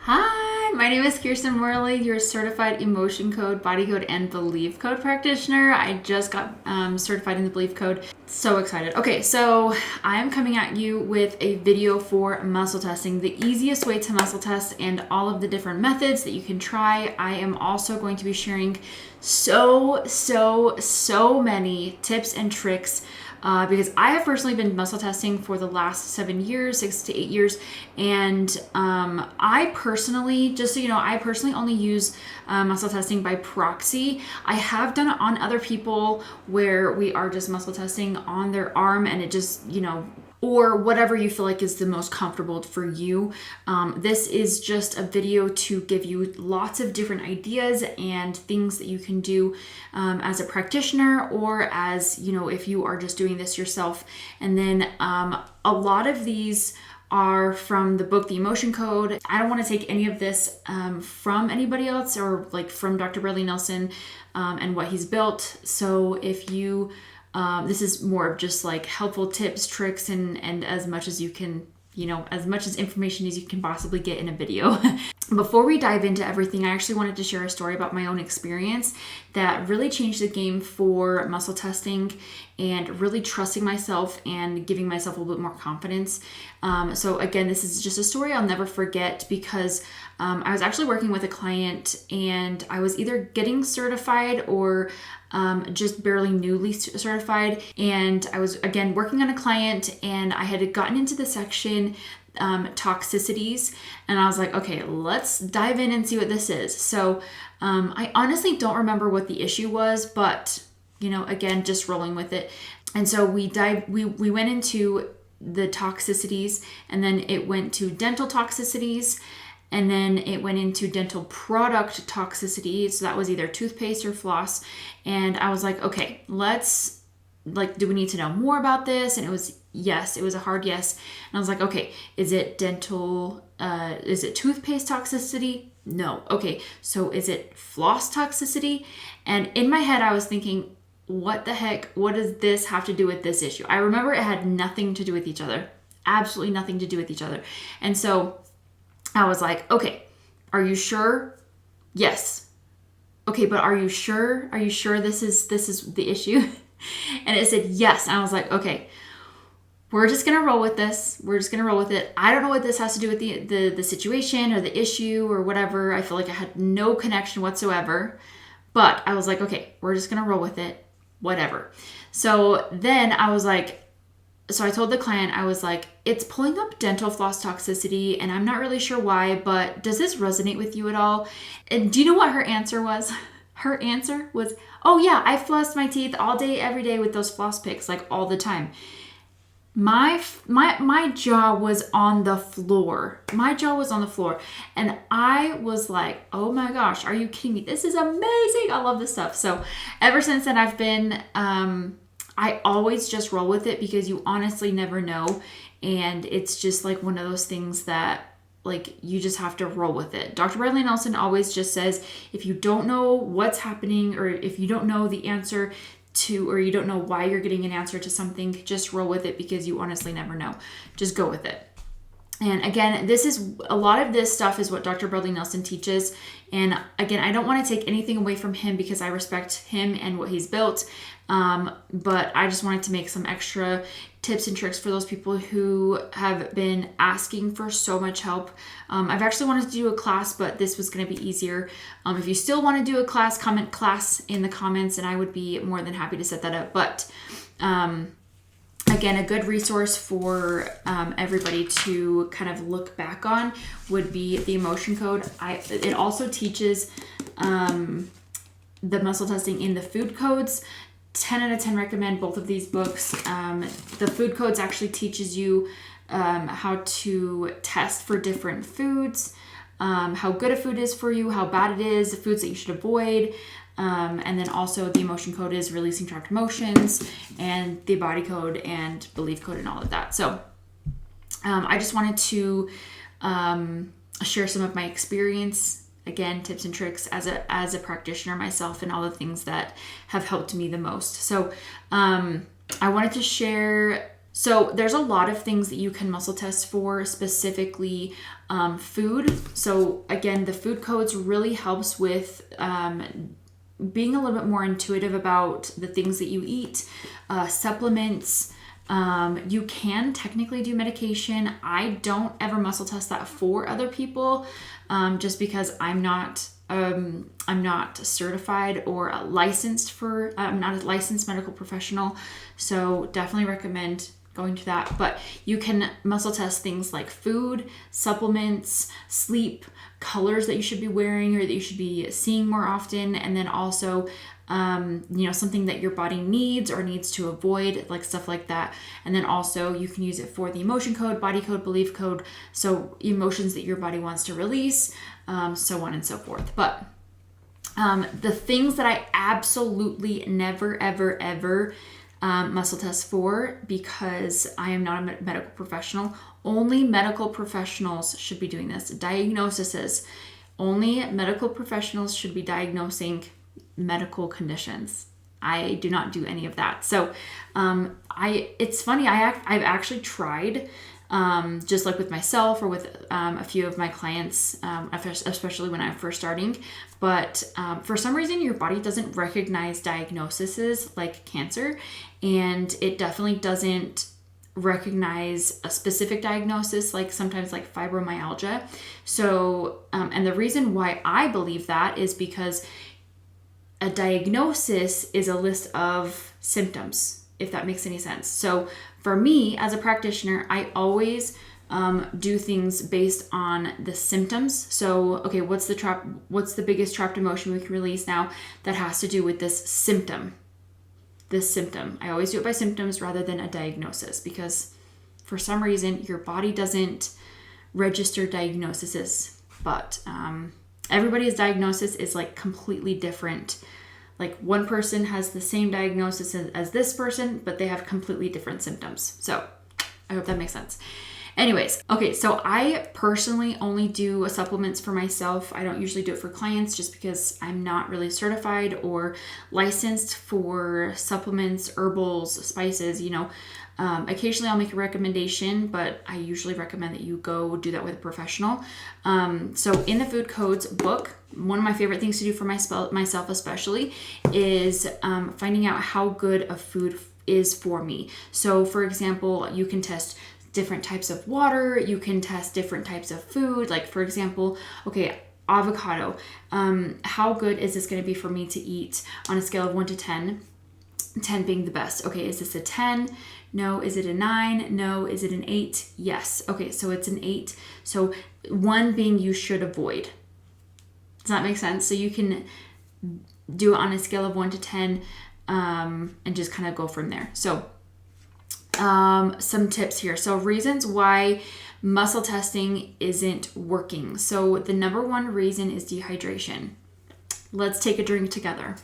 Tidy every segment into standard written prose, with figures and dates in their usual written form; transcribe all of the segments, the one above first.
Hi, my name is Kirsten Morley, your certified emotion code, body code, and belief code practitioner. I just got certified in the belief code. So excited. Okay, so I am coming at you with a video for muscle testing, the easiest way to muscle test and all of the different methods that you can try. I am also going to be sharing so many tips and tricks because I have personally been muscle testing for the last 7 years, 6 to 8 years. And I personally, just so you know, I personally only use muscle testing by proxy. I have done it on other people where we are just muscle testing on their arm and it just, or whatever you feel like is the most comfortable for you. This is just a video to give you lots of different ideas and things that you can do as a practitioner, or as, if you are just doing this yourself. And then a lot of these are from the book, The Emotion Code. I don't want to take any of this from anybody else or like from Dr. Bradley Nelson and what he's built. So if you this is more of just like helpful tips, tricks, and as much as you can, as much as information as you can possibly get in a video. Before we dive into everything, I actually wanted to share a story about my own experience that really changed the game for muscle testing and really trusting myself and giving myself a little bit more confidence. So again, this is just a story I'll never forget because I was actually working with a client and I was either getting certified or just barely newly certified. And I was, again, working on a client and I had gotten into the section toxicities, and I was like, okay, let's dive in and see what this is. So I honestly don't remember what the issue was, but again, just rolling with it. And so we went into the toxicities, and then it went to dental toxicities, and then it went into dental product toxicity. So that was either toothpaste or floss. And I was like, okay, do we need to know more about this? And it was yes, it was a hard yes. And I was like, okay, is it toothpaste toxicity? No. Okay, so is it floss toxicity? And in my head, I was thinking, what the heck? What does this have to do with this issue? I remember it had nothing to do with each other. Absolutely nothing to do with each other. And so I was like, okay, are you sure? Yes. Okay, but are you sure? Are you sure this is the issue? And it said yes. And I was like, okay, we're just going to roll with this. We're just going to roll with it. I don't know what this has to do with the situation or the issue or whatever. I feel like I had no connection whatsoever. But I was like, okay, we're just going to roll with it. Whatever. So then I was like, so I told the client, I was like, it's pulling up dental floss toxicity and I'm not really sure why, but does this resonate with you at all? And do you know what her answer was? Her answer was, oh yeah, I floss my teeth all day, every day with those floss picks, like all the time. My jaw was on the floor. My jaw was on the floor. And I was like, oh my gosh, are you kidding me? This is amazing. I love this stuff. So ever since then, I've been, I always just roll with it because you honestly never know. And it's just like one of those things that like you just have to roll with it. Dr. Bradley Nelson always just says, if you don't know what's happening or if you don't know the answer to, or you don't know why you're getting an answer to something, just roll with it because you honestly never know. Just go with it. And again, a lot of this stuff is what Dr. Bradley Nelson teaches. And again, I don't want to take anything away from him because I respect him and what he's built. But I just wanted to make some extra tips and tricks for those people who have been asking for so much help. I've actually wanted to do a class, but this was going to be easier. If you still want to do a class, comment class in the comments and I would be more than happy to set that up. But, again, a good resource for everybody to kind of look back on would be the Emotion Code. It also teaches the muscle testing in the food codes. 10 out of 10 recommend both of these books. The food codes actually teaches you how to test for different foods, how good a food is for you, how bad it is, the foods that you should avoid. And then also the Emotion Code is releasing trapped emotions, and the body code and belief code and all of that. So I just wanted to share some of my experience, again, tips and tricks as a practitioner myself and all the things that have helped me the most. So I wanted to share So there's a lot of things that you can muscle test for, specifically food. So again, the food codes really helps with being a little bit more intuitive about the things that you eat, supplements. You can technically do medication. I don't ever muscle test that for other people, just because I'm not certified or licensed for, I'm not a licensed medical professional. So definitely recommend going to that. But you can muscle test things like food, supplements, sleep, colors that you should be wearing or that you should be seeing more often. And then also, something that your body needs or needs to avoid, like stuff like that. And then also you can use it for the emotion code, body code, belief code. So emotions that your body wants to release, so on and so forth. But the things that I absolutely never, ever, ever muscle test for, because I am not a medical professional. Only medical professionals should be doing this. Diagnoses. Only medical professionals should be diagnosing medical conditions. I do not do any of that. So it's funny, I've actually tried, just like with myself or with a few of my clients, especially when I'm first starting. But for some reason, your body doesn't recognize diagnoses like cancer, and it definitely doesn't recognize a specific diagnosis, like sometimes like fibromyalgia. So, and the reason why I believe that is because a diagnosis is a list of symptoms, if that makes any sense. So for me as a practitioner, I always do things based on the symptoms. So, okay, what's the biggest trapped emotion we can release now that has to do with this symptom? I always do it by symptoms rather than a diagnosis, because for some reason your body doesn't register diagnoses, but everybody's diagnosis is like completely different. Like one person has the same diagnosis as this person, but they have completely different symptoms. So I hope that makes sense. Anyways, okay, so I personally only do supplements for myself. I don't usually do it for clients just because I'm not really certified or licensed for supplements, herbals, spices, occasionally I'll make a recommendation, but I usually recommend that you go do that with a professional. So in the food codes book, one of my favorite things to do for myself especially is finding out how good a food is for me. So for example, you can test different types of water, you can test different types of food. Like for example, okay, avocado. How good is this going to be for me to eat on a scale of 1 to 10? 10 being the best. Okay, is this a 10? No. Is it a 9? No. Is it an 8? Yes. Okay, so it's an 8. So 1 being you should avoid. Does that make sense? So you can do it on a scale of 1 to 10 and just kind of go from there. So some tips here. So reasons why muscle testing isn't working. So the number one reason is dehydration. Let's take a drink together.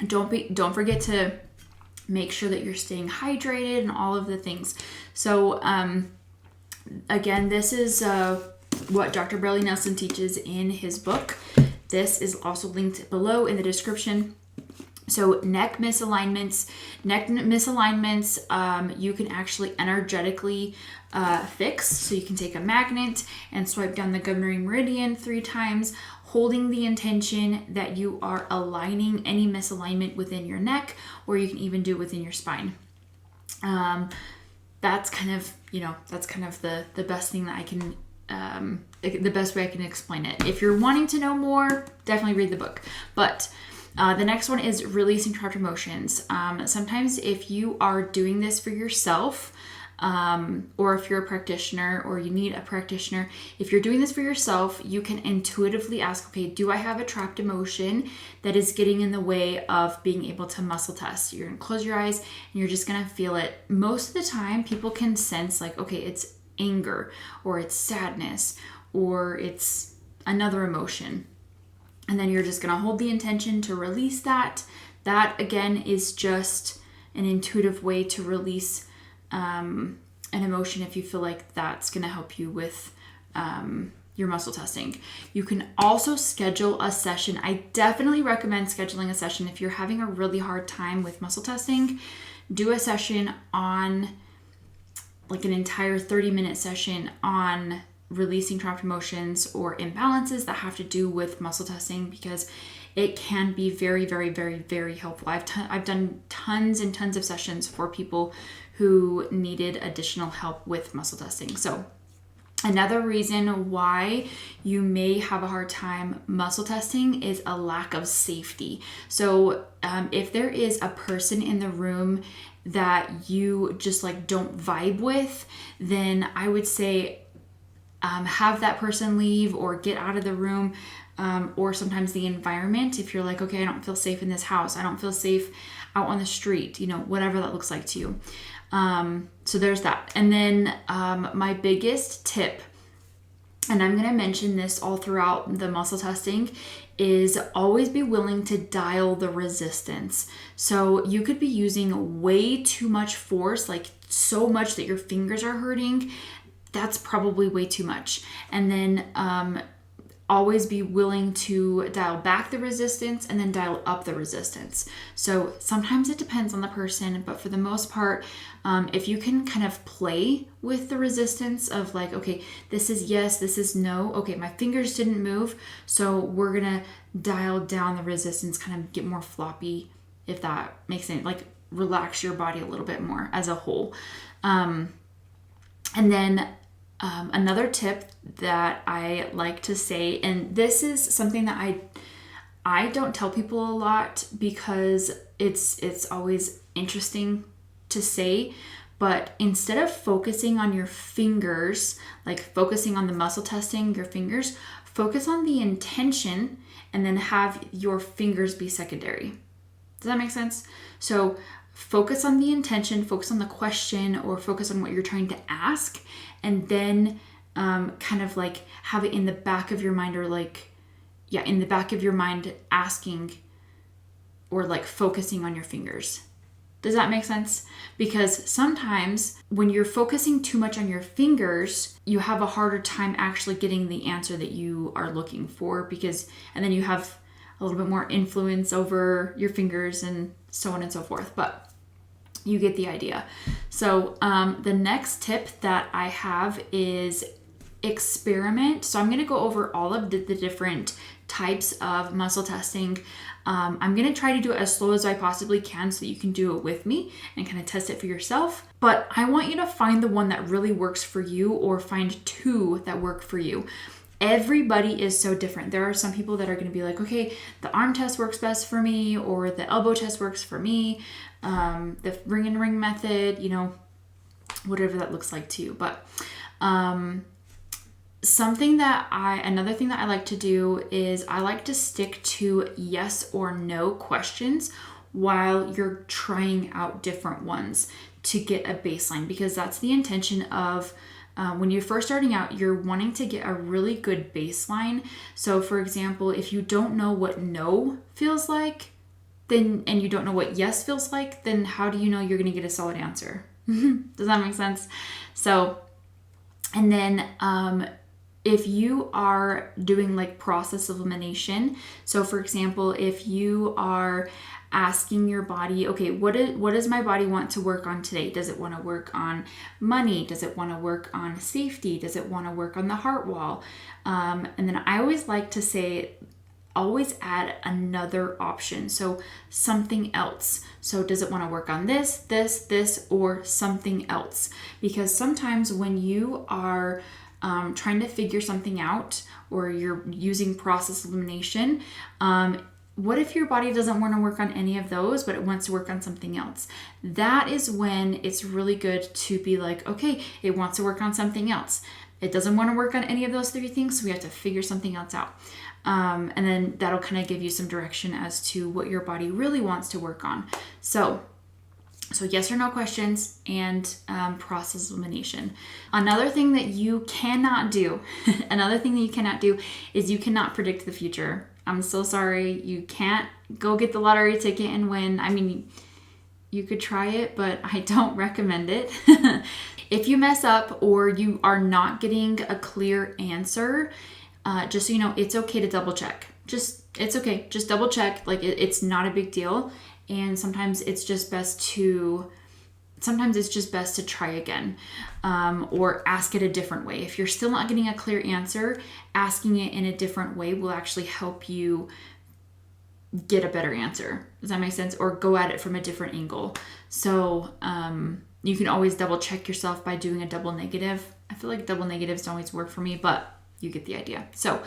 Don't forget to make sure that you're staying hydrated and all of the things. So again, this is what Dr. Bradley Nelson teaches in his book. This is also linked below in the description. So neck misalignments, you can actually energetically fix. So you can take a magnet and swipe down the governing meridian 3 times, holding the intention that you are aligning any misalignment within your neck, or you can even do it within your spine. That's kind of the best thing that I can, the best way I can explain it. If you're wanting to know more, definitely read the book. But the next one is releasing trapped emotions. Sometimes if you are doing this for yourself, or if you're a practitioner or you need a practitioner, if you're doing this for yourself, you can intuitively ask, okay, do I have a trapped emotion that is getting in the way of being able to muscle test? You're gonna close your eyes and you're just gonna feel it. Most of the time, people can sense like, okay, it's anger or it's sadness or it's another emotion. And then you're just gonna hold the intention to release that. That again is just an intuitive way to release an emotion if you feel like that's going to help you with, your muscle testing. You can also schedule a session. I definitely recommend scheduling a session if you're having a really hard time with muscle testing. Do a session on, like an entire 30-minute session on releasing trapped emotions or imbalances that have to do with muscle testing, because it can be very, very, very, very helpful. I've done tons and tons of sessions for people who needed additional help with muscle testing. So another reason why you may have a hard time muscle testing is a lack of safety. So if there is a person in the room that you just like don't vibe with, then I would say have that person leave or get out of the room, or sometimes the environment. If you're like, okay, I don't feel safe in this house, I don't feel safe out on the street, whatever that looks like to you. So there's that. And then my biggest tip, and I'm going to mention this all throughout the muscle testing, is always be willing to dial the resistance. So you could be using way too much force, like so much that your fingers are hurting. That's probably way too much. And then always be willing to dial back the resistance and then dial up the resistance. So sometimes it depends on the person, but for the most part, if you can kind of play with the resistance of like, okay, this is yes, this is no. Okay, my fingers didn't move, so we're gonna dial down the resistance, kind of get more floppy, if that makes sense. Like relax your body a little bit more as a whole. And then another tip that I like to say, and this is something that I don't tell people a lot because it's always interesting to say, but instead of focusing on your fingers, like focusing on the muscle testing, your fingers, focus on the intention and then have your fingers be secondary. Does that make sense? So focus on the intention, focus on the question, or focus on what you're trying to ask, and then kind of like have it in the back of your mind, or like, yeah, in the back of your mind asking or like focusing on your fingers. Does that make sense? Because sometimes when you're focusing too much on your fingers, you have a harder time actually getting the answer that you are looking for, and then you have a little bit more influence over your fingers and so on and so forth. But you get the idea. So the next tip that I have is experiment. So I'm going to go over all of the different types of muscle testing. I'm going to try to do it as slow as I possibly can so that you can do it with me and kind of test it for yourself. But I want you to find the one that really works for you, or find two that work for you. Everybody is so different. There are some people that are going to be like, okay, the arm test works best for me, or the elbow test works for me, the ring and ring method, whatever that looks like to you. But another thing that I like to do is I like to stick to yes or no questions while you're trying out different ones to get a baseline, because that's the intention of when you're first starting out, you're wanting to get a really good baseline. So for example, if you don't know what no feels like, and you don't know what yes feels like, then how do you know you're going to get a solid answer? Does that make sense? So, and then if you are doing like process elimination, so for example, if you are asking your body, okay, what does my body want to work on today? Does it want to work on money? Does it want to work on safety? Does it want to work on the heart wall? And then I always like to say, always add another option. So something else. So does it want to work on this, or something else? Because sometimes when you are trying to figure something out, or you're using process elimination, what if your body doesn't want to work on any of those, but it wants to work on something else? That is when it's really good to be like, okay, it wants to work on something else. It doesn't want to work on any of those three things, so we have to figure something else out. And then that'll kind of give you some direction as to what your body really wants to work on. So yes or no questions and process elimination. Another thing that you cannot do is you cannot predict the future. I'm so sorry. You can't go get the lottery ticket and win. I mean, you could try it, but I don't recommend it. If you mess up or you are not getting a clear answer, just so you know, it's okay to double check. It's okay. Just double check. Like it's not a big deal. And sometimes it's just best to try again, or ask it a different way. If you're still not getting a clear answer, asking it in a different way will actually help you get a better answer. Does that make sense? Or go at it from a different angle. So you can always double check yourself by doing a double negative. I feel like double negatives don't always work for me, but you get the idea. So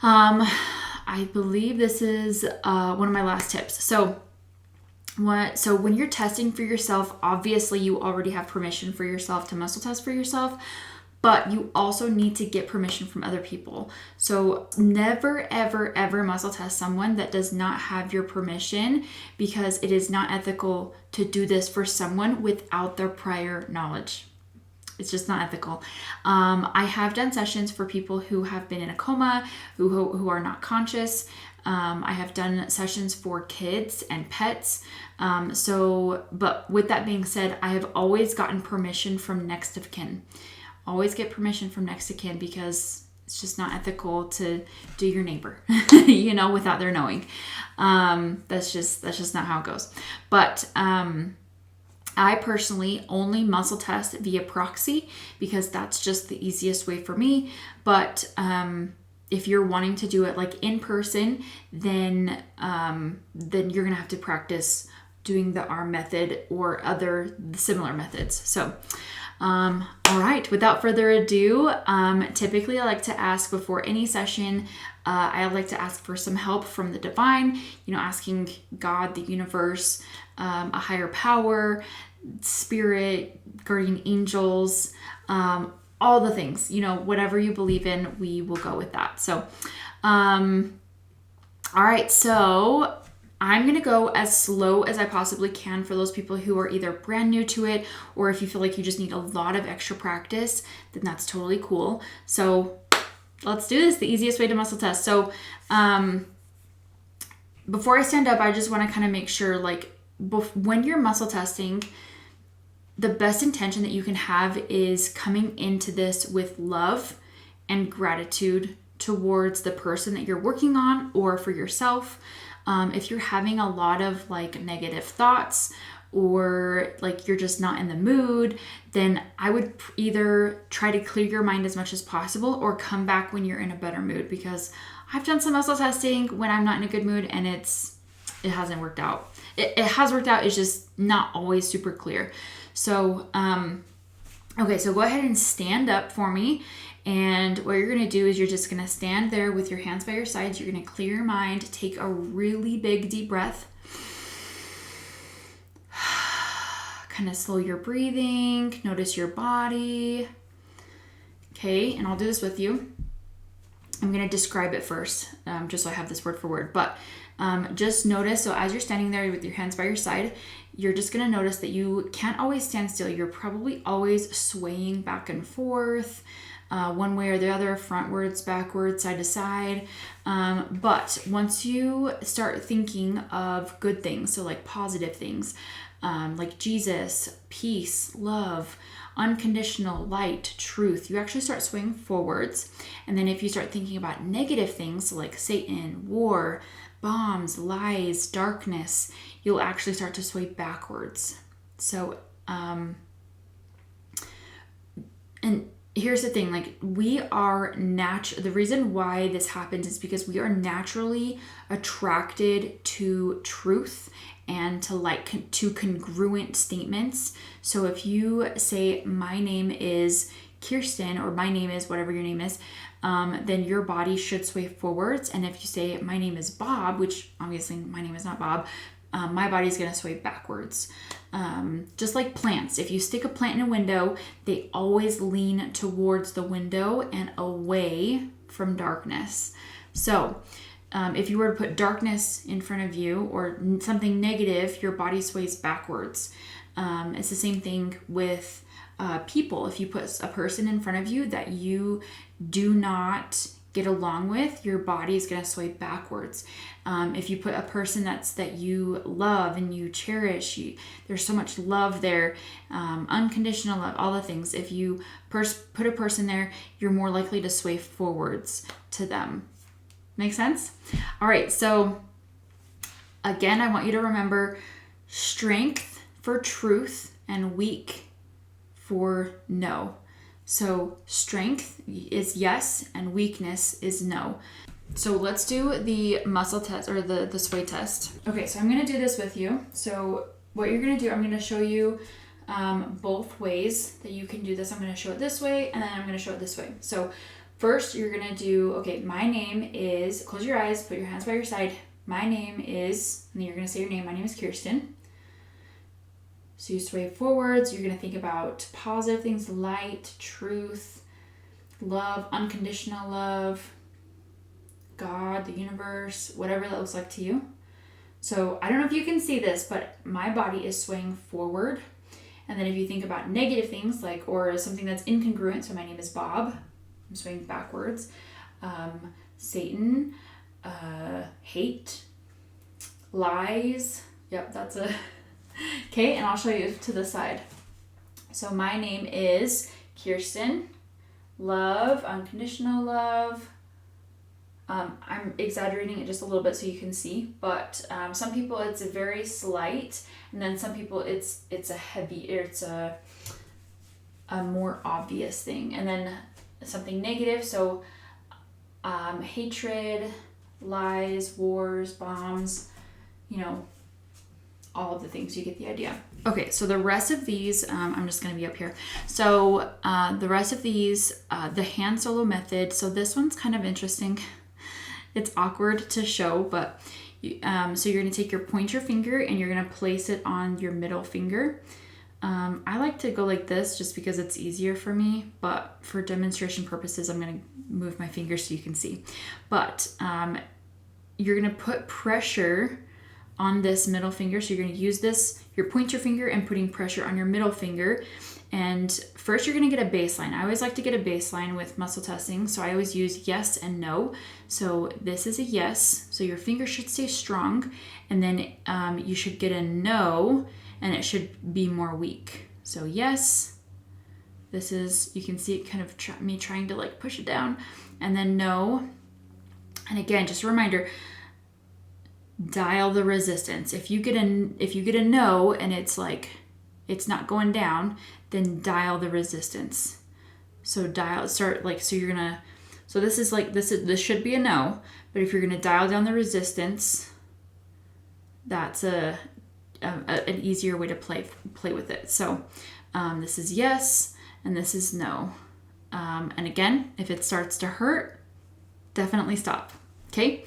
I believe this is one of my last tips. So when you're testing for yourself, obviously you already have permission for yourself to muscle test for yourself, but you also need to get permission from other people. So never, ever, ever muscle test someone that does not have your permission, because it is not ethical to do this for someone without their prior knowledge. It's just not ethical. I have done sessions for people who have been in a coma, who are not conscious. I have done sessions for kids and pets. But with that being said, I have always gotten permission from next of kin. Always get permission from next of kin, because it's just not ethical to do your neighbor, without their knowing. That's just not how it goes. But I personally only muscle test via proxy, because that's just the easiest way for me. But if you're wanting to do it like in person, then you're gonna have to practice doing the arm method or other similar methods. So, all right, without further ado, typically I like to ask before any session, I like to ask for some help from the divine, asking God, the universe, a higher power, spirit, guardian angels, all the things, whatever you believe in, we will go with that. So, all right, so I'm going to go as slow as I possibly can for those people who are either brand new to it, or if you feel like you just need a lot of extra practice, then that's totally cool. So let's do this, the easiest way to muscle test. So before I stand up, I just want to kind of make sure, when you're muscle testing, the best intention that you can have is coming into this with love and gratitude towards the person that you're working on, or for yourself. If you're having a lot of negative thoughts, or you're just not in the mood, then I would either try to clear your mind as much as possible, or come back when you're in a better mood, because I've done some muscle testing when I'm not in a good mood and it hasn't worked out. It has worked out, it's just not always super clear. So, okay, so go ahead and stand up for me. And what you're going to do is you're just going to stand there with your hands by your sides. You're going to clear your mind, take a really big deep breath. Kind of slow your breathing, notice your body. Okay, and I'll do this with you. I'm going to describe it first, just so I have this word for word. But just notice, so as you're standing there with your hands by your side, you're just going to notice that you can't always stand still. You're probably always swaying back and forth, one way or the other, frontwards, backwards, side to side. But once you start thinking of good things, so positive things, like Jesus, peace, love, unconditional light, truth, you actually start swaying forwards. And then if you start thinking about negative things, so like Satan, war, bombs, lies, darkness, you'll actually start to sway backwards. So, and here's the thing, we are the reason why this happens is because we are naturally attracted to truth and to congruent statements. So if you say, my name is Kirsten, or my name is whatever your name is, then your body should sway forwards. And if you say, my name is Bob, which obviously my name is not Bob, my body's going to sway backwards. Just like plants. If you stick a plant in a window, they always lean towards the window and away from darkness. So if you were to put darkness in front of you or something negative, your body sways backwards. It's the same thing with people. If you put a person in front of you that you do not get along with, your body is going to sway backwards. If you put a person that you love and you cherish, there's so much love there, unconditional love, all the things. If you put a person there, you're more likely to sway forwards to them. Make sense? All right, so again, I want you to remember strength for truth and weak for no. So strength is yes and weakness is no. So let's do the muscle test or the sway test. Okay, so I'm going to do this with you. So what you're going to do, I'm going to show you both ways that you can do this. I'm going to show it this way and then I'm going to show it this way. So first you're going to do, okay, my name is, close your eyes, put your hands by your side. My name is, and then you're going to say your name. My name is Kirsten. So you sway forwards. You're going to think about positive things, light, truth, love, unconditional love, God, the universe, whatever that looks like to you. So I don't know if you can see this, but my body is swaying forward. And then if you think about negative things or something that's incongruent, so my name is Bob, I'm swaying backwards. Satan, hate, lies. Yep, that's a... Okay, and I'll show you to the side. So my name is Kirsten. Love, unconditional love. I'm exaggerating it just a little bit so you can see, but some people it's a very slight, and then some people it's a more obvious thing, and then something negative. So hatred, lies, wars, bombs, all of the things. You get the idea. Okay, so the rest of these, I'm just going to be up here. So the rest of these, the hand solo method. So this one's kind of interesting. It's awkward to show, but so you're going to take your pointer finger and you're going to place it on your middle finger. I like to go like this just because it's easier for me, but for demonstration purposes, I'm going to move my fingers so you can see. But you're going to put pressure on this middle finger. So you're going to use your pointer finger and putting pressure on your middle finger. And first you're going to get a baseline. I always like to get a baseline with muscle testing. So I always use yes and no. So this is a yes. So your finger should stay strong. And then you should get a no, and it should be more weak. So yes, this is, you can see it kind of me trying to push it down, and then no. And again, just a reminder, dial the resistance. If you get a no and it's it's not going down, then dial the resistance. So so you're gonna, so this is this should be a no, but if you're gonna dial down the resistance, that's an easier way to play with it. So this is yes and this is no. And again, if it starts to hurt, definitely stop. Okay.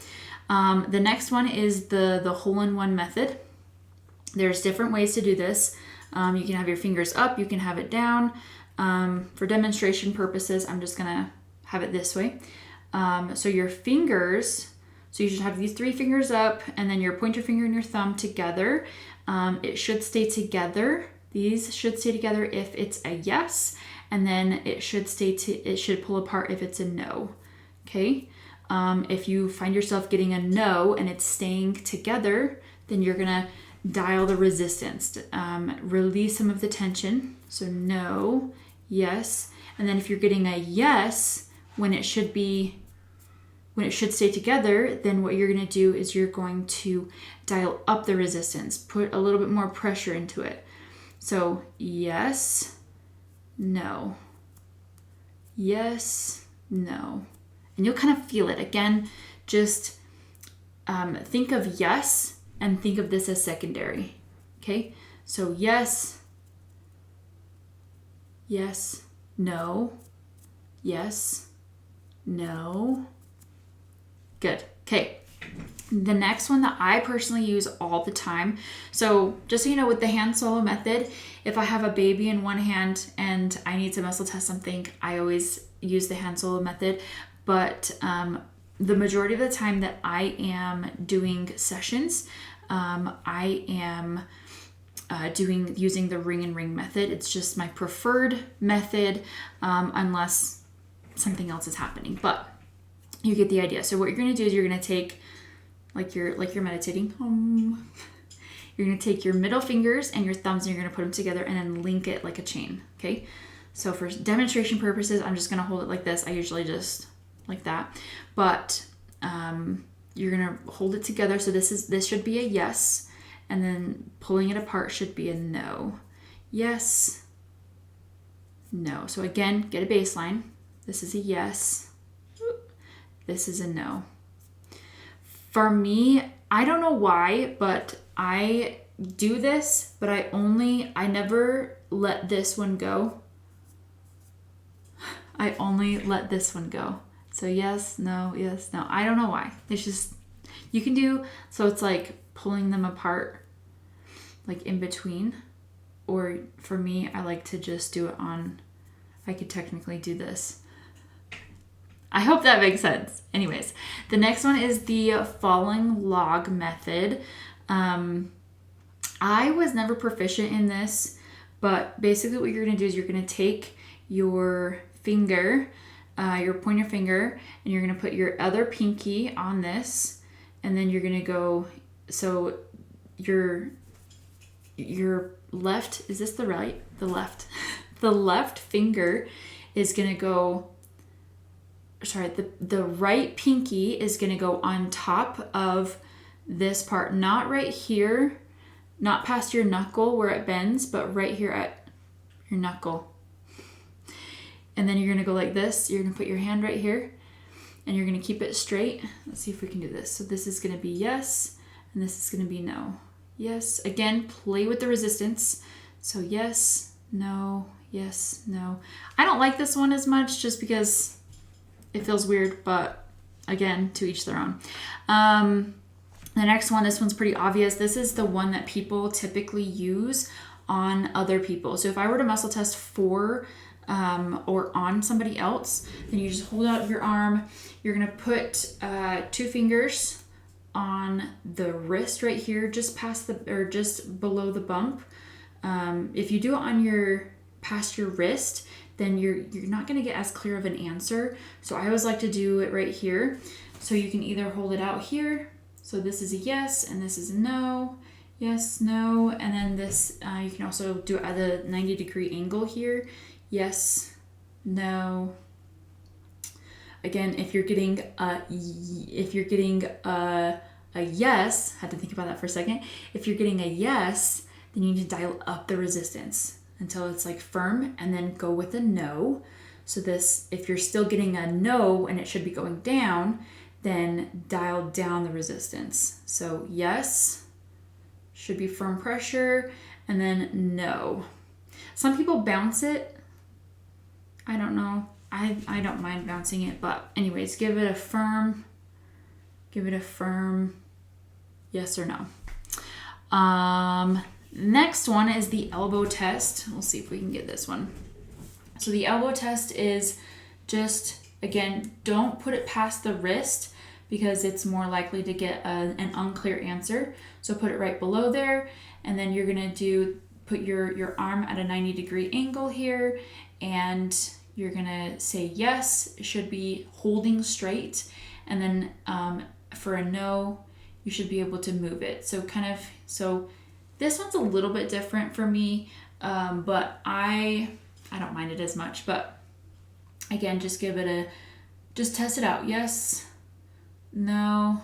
The next one is the hole-in-one method. There's different ways to do this. You can have your fingers up, you can have it down. For demonstration purposes, I'm just gonna have it this way. So your fingers, so you should have these 3 fingers up, and then your pointer finger and your thumb together. It should stay together. These should stay together if it's a yes, and then it should pull apart if it's a no. Okay. If you find yourself getting a no and it's staying together, then you're gonna dial the resistance, release some of the tension. So no, yes. And then if you're getting a yes when it should stay together, then what you're gonna do is you're going to dial up the resistance, put a little bit more pressure into it. So yes, no, yes, no. And you'll kind of feel it. Again, just think of yes and think of this as secondary. Okay? So yes, yes, no, yes, no. Good. Okay. The next one that I personally use all the time. So just so you know, with the hand solo method, if I have a baby in one hand and I need to muscle test something, I always use the hand solo method. But the majority of the time that I am doing sessions, I am using the ring and ring method. It's just my preferred method, unless something else is happening. But you get the idea. So what you're going to do is you're going to take, like you're meditating, you're going to take your middle fingers and your thumbs and you're going to put them together and then link it like a chain. Okay. So for demonstration purposes, I'm just going to hold it like this. I usually just like that, but you're going to hold it together. So this should be a yes. And then pulling it apart should be a no. Yes, no. So again, get a baseline. This is a yes. This is a no. For me, I don't know why, but I do this, but I never let this one go. I only let this one go. So yes, no, yes, no. I don't know why. It's just, you can do, so it's like pulling them apart, like in between. Or for me, I like to just do it on, I could technically do this. I hope that makes sense. Anyways, the next one is the falling log method. I was never proficient in this, but basically what you're going to do is you're going to take your finger, your pointer finger, and you're going to put your other pinky on this, and then you're going to go, so your left, is this the right? The left. The left finger is going to go, sorry, the right pinky is going to go on top of this part, not right here, not past your knuckle where it bends, but right here at your knuckle. And then you're going to go like this. You're going to put your hand right here and you're going to keep it straight. Let's see if we can do this. So this is going to be yes, and this is going to be no. Yes. Again, play with the resistance. So yes, no, yes, no. I don't like this one as much just because it feels weird, but again, to each their own. The next one, this one's pretty obvious. This is the one that people typically use on other people. So if I were to muscle test for or on somebody else, then you just hold out your arm. You're gonna put 2 fingers on the wrist right here, just past the, or just below the bump. If you do it on past your wrist, then you're not gonna get as clear of an answer. So I always like to do it right here. So you can either hold it out here. So this is a yes, and this is a no. Yes, no, and then this, you can also do it at a 90-degree angle here. Yes, no. Again, if you're getting a yes, had to think about that for a second. If you're getting a yes, then you need to dial up the resistance until it's like firm, and then go with a no. So this, if you're still getting a no and it should be going down, then dial down the resistance. So yes, should be firm pressure, and then no. Some people bounce it. I don't know. I don't mind bouncing it, but anyways, give it a firm yes or no. Next one is the elbow test. We'll see if we can get this one. So the elbow test is just, again, don't put it past the wrist because it's more likely to get an unclear answer. So put it right below there, and then you're gonna put your arm at a 90-degree angle here, and you're gonna say yes, it should be holding straight, and then for a no, you should be able to move it. So so this one's a little bit different for me, but I don't mind it as much. But again, just test it out. Yes, no,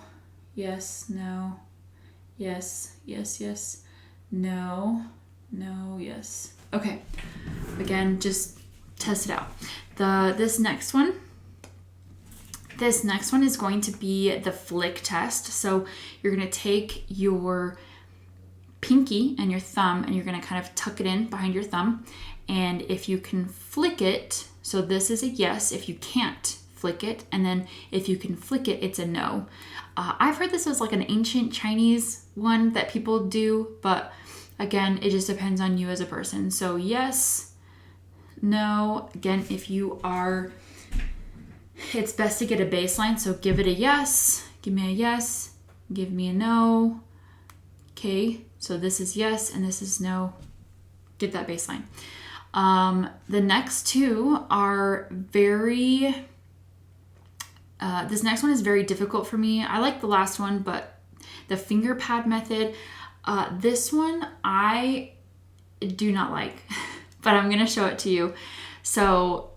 yes, no, yes, yes, yes, no, no, yes. Okay, again, just test it out. This next one is going to be the flick test. So you're going to take your pinky and your thumb, and you're going to kind of tuck it in behind your thumb. And if you can flick it, so this is a yes. If you can't flick it, and then if you can flick it, it's a no. I've heard this was like an ancient Chinese one that people do, but again, it just depends on you as a person. So yes, no. Again, if you are, it's best to get a baseline. So give it a yes, give me a yes, give me a no. Okay, so this is yes and this is no. Get that baseline. The next two are very This next one is very difficult for me. I like the last one, but the finger pad method, this one I do not like, but I'm going to show it to you. So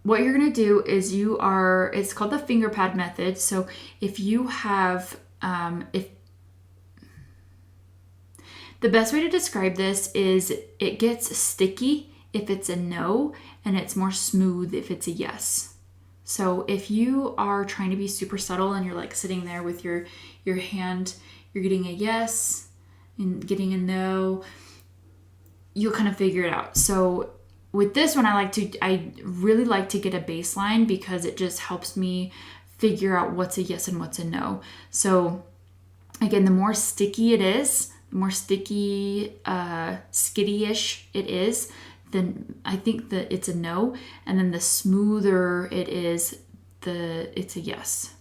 what you're going to do is it's called the finger pad method. So if you have, the best way to describe this is it gets sticky if it's a no, and it's more smooth if it's a yes. So if you are trying to be super subtle and you're like sitting there with your hand, you're getting a yes and getting a no, you'll kind of figure it out. So with this one, I really like to get a baseline because it just helps me figure out what's a yes and what's a no. So again, the more sticky it is, the more sticky, skitty-ish it is, then I think that it's a no. And then the smoother it is, it's a yes.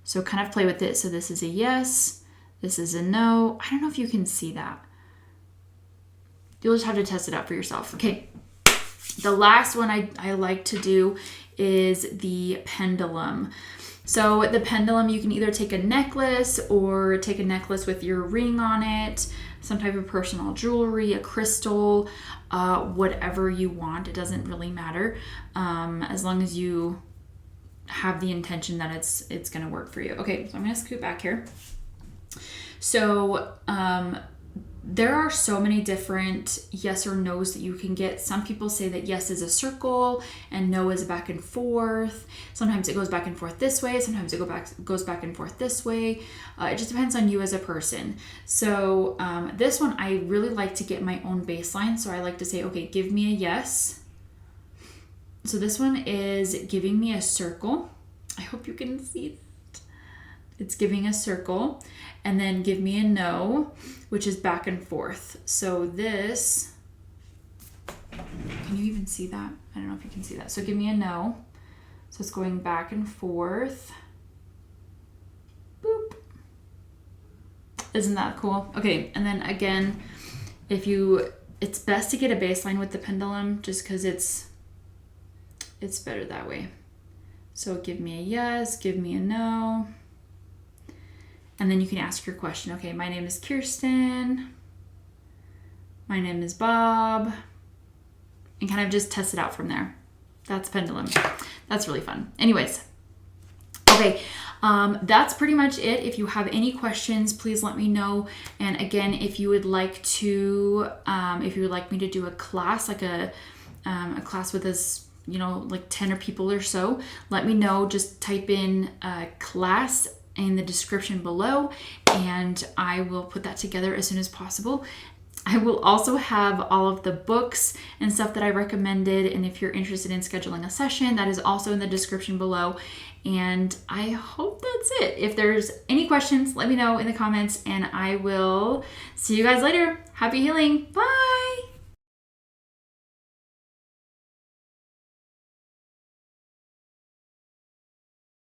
So kind of play with it. So this is a yes, this is a no. I don't know if you can see that. You'll just have to test it out for yourself. Okay. The last one I like to do is the pendulum. So the pendulum, you can either take a necklace or take a necklace with your ring on it, some type of personal jewelry, a crystal, whatever you want. It doesn't really matter, as long as you have the intention that it's going to work for you. Okay, so I'm going to scoot back here. So there are so many different yes or no's that you can get. Some people say that yes is a circle and no is back and forth. Sometimes it goes back and forth this way. Sometimes it goes back and forth this way. It just depends on you as a person. So this one, I really like to get my own baseline. So I like to say, okay, give me a yes. So this one is giving me a circle. I hope you can see it. It's giving a circle. And then give me a no, which is back and forth. So this, can you even see that? I don't know if you can see that. So give me a no. So it's going back and forth. Boop. Isn't that cool? Okay, and then again, it's best to get a baseline with the pendulum just because it's better that way. So give me a yes, give me a no. And then you can ask your question. Okay, my name is Kirsten. My name is Bob. And kind of just test it out from there. That's pendulum. That's really fun. Anyways, okay, that's pretty much it. If you have any questions, please let me know. And again, if you would like me to do a class, like a class with us, like 10 people or so, let me know. Just type in class in the description below, and I will put that together as soon as possible. I will also have all of the books and stuff that I recommended, and if you're interested in scheduling a session, that is also in the description below. And I hope that's it. If there's any questions, let me know in the comments, and I will see you guys later. Happy healing. Bye.